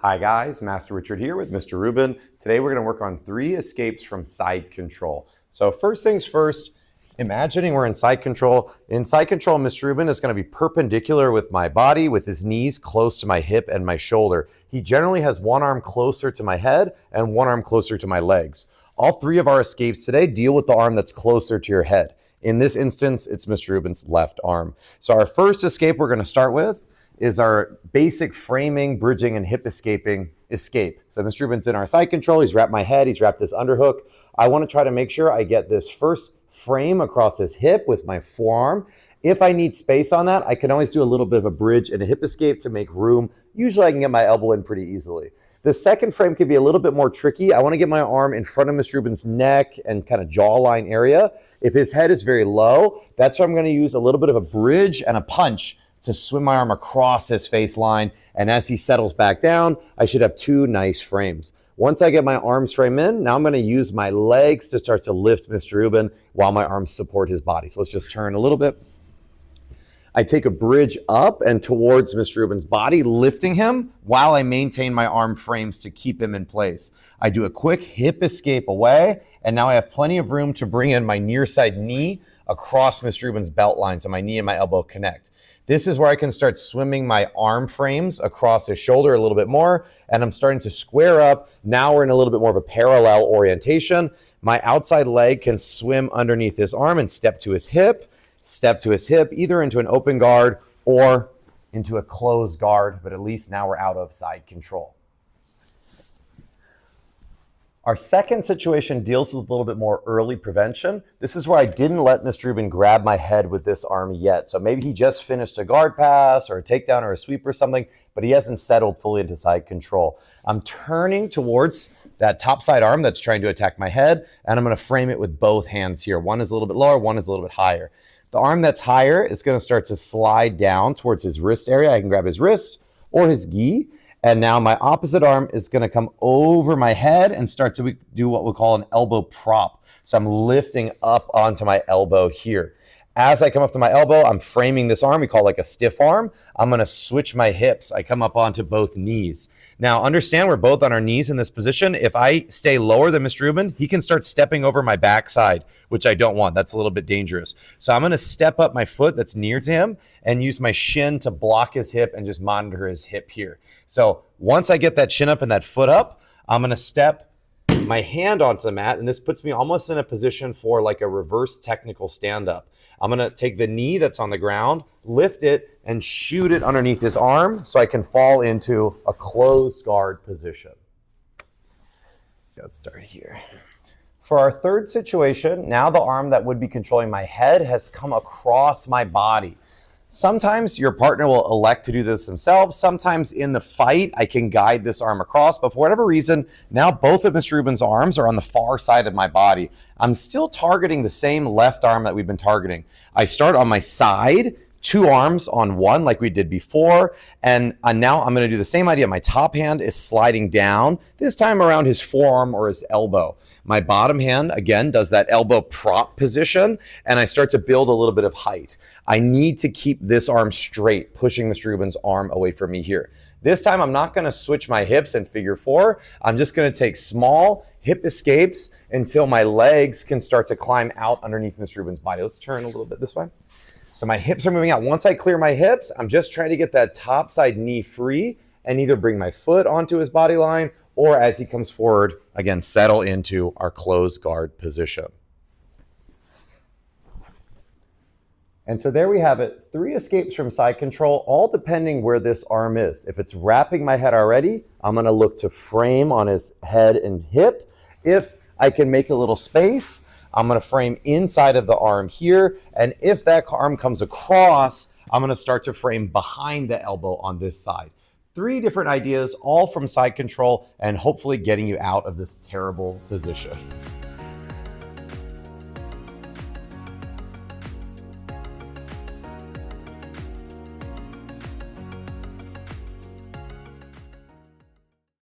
Hi guys, Master Richard here with Mr. Rubin. Today we're going to work on 3 escapes from side control. So first things first, imagining we're in side control. In side control, Mr. Rubin is going to be perpendicular with my body, with his knees close to my hip and my shoulder. He generally has one arm closer to my head and one arm closer to my legs. All 3 of our escapes today deal with the arm that's closer to your head. In this instance, it's Mr. Rubin's left arm. So our first escape we're going to start with is our basic framing, bridging, and hip escaping escape. So Mr. Rubin's in our side control. He's wrapped my head. He's wrapped this underhook. I want to try to make sure I get this first frame across his hip with my forearm. If I need space on that, I can always do a little bit of a bridge and a hip escape to make room. Usually I can get my elbow in pretty easily. The second frame can be a little bit more tricky. I want to get my arm in front of Mr. Rubin's neck and kind of jawline area. If his head is very low, that's where I'm going to use a little bit of a bridge and a punch to swim my arm across his face line. And as he settles back down, I should have 2 nice frames. Once I get my arms frame in, now I'm going to use my legs to start to lift Mr. Rubin while my arms support his body. So let's just turn a little bit. I take a bridge up and towards Mr. Rubin's body, lifting him while I maintain my arm frames to keep him in place. I do a quick hip escape away, and now I have plenty of room to bring in my near side knee across Mr. Rubin's belt line, so my knee and my elbow connect. This is where I can start swimming my arm frames across his shoulder a little bit more, and I'm starting to square up. Now we're in a little bit more of a parallel orientation. My outside leg can swim underneath his arm and step to his hip, either into an open guard or into a closed guard, but at least now we're out of side control. Our second situation deals with a little bit more early prevention. This is where I didn't let Mr. Rubin grab my head with this arm yet. So maybe he just finished a guard pass or a takedown or a sweep or something, but he hasn't settled fully into side control. I'm turning towards that top side arm that's trying to attack my head, and I'm going to frame it with both hands here. One is a little bit lower, one is a little bit higher. The arm that's higher is going to start to slide down towards his wrist area. I can grab his wrist or his gi. And now my opposite arm is going to come over my head and start to do what we call an elbow prop. So I'm lifting up onto my elbow here. As I come up to my elbow, I'm framing this arm. We call it like a stiff arm. I'm going to switch my hips. I come up onto both knees. Now understand we're both on our knees in this position. If I stay lower than Mr. Rubin, he can start stepping over my backside, which I don't want. That's a little bit dangerous. So I'm going to step up my foot that's near to him and use my shin to block his hip and just monitor his hip here. So once I get that shin up and that foot up, I'm going to step my hand onto the mat, and this puts me almost in a position for like a reverse technical stand-up. I'm going to take the knee that's on the ground, lift it, and shoot it underneath his arm so I can fall into a closed guard position. Let's start here. For our third situation, now the arm that would be controlling my head has come across my body. Sometimes your partner will elect to do this themselves. Sometimes in the fight, I can guide this arm across. But for whatever reason, now both of Mr. Rubin's arms are on the far side of my body. I'm still targeting the same left arm that we've been targeting. I start on my side, 2 arms on one like we did before. And now I'm going to do the same idea. My top hand is sliding down, this time around his forearm or his elbow. My bottom hand, again, does that elbow prop position, and I start to build a little bit of height. I need to keep this arm straight, pushing Mr. Rubin's arm away from me here. This time, I'm not going to switch my hips in figure 4. I'm just going to take small hip escapes until my legs can start to climb out underneath Mr. Rubin's body. Let's turn a little bit this way. So my hips are moving out. Once I clear my hips, I'm just trying to get that top side knee free and either bring my foot onto his body line or as he comes forward, again, settle into our closed guard position. And so there we have it, 3 escapes from side control, all depending where this arm is. If it's wrapping my head already, I'm going to look to frame on his head and hip. If I can make a little space, I'm going to frame inside of the arm here. And if that arm comes across, I'm going to start to frame behind the elbow on this side. 3 different ideas, all from side control and hopefully getting you out of this terrible position.